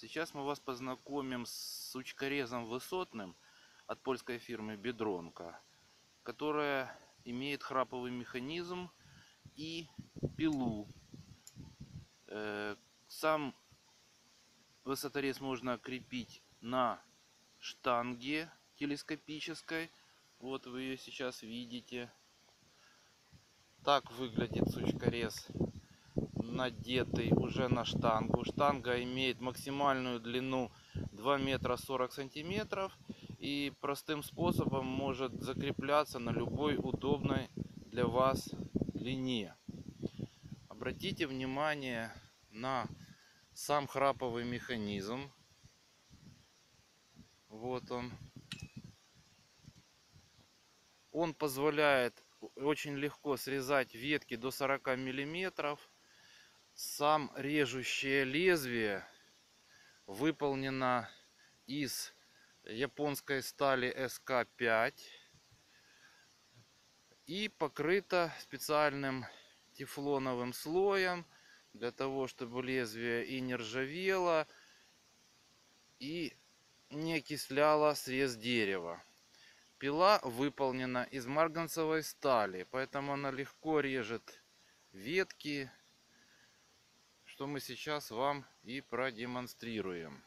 Сейчас мы вас познакомим с сучкорезом высотным от польской фирмы Biedronka, которая имеет храповый механизм и пилу. Сам высоторез можно крепить на штанге телескопической. Вот вы ее сейчас видите. Так выглядит сучкорез, надетый уже на штангу. Штанга имеет максимальную длину 2 метра 40 сантиметров и простым способом может закрепляться на любой удобной для вас длине. Обратите внимание на сам храповый механизм. Вот он. Он позволяет очень легко срезать ветки до 40 миллиметров. Сам режущее лезвие выполнено из японской стали СК5 и покрыто специальным тефлоновым слоем для того, чтобы лезвие и не ржавело, и не окисляло срез дерева. Пила выполнена из марганцевой стали, поэтому она легко режет ветки, что мы сейчас вам и продемонстрируем.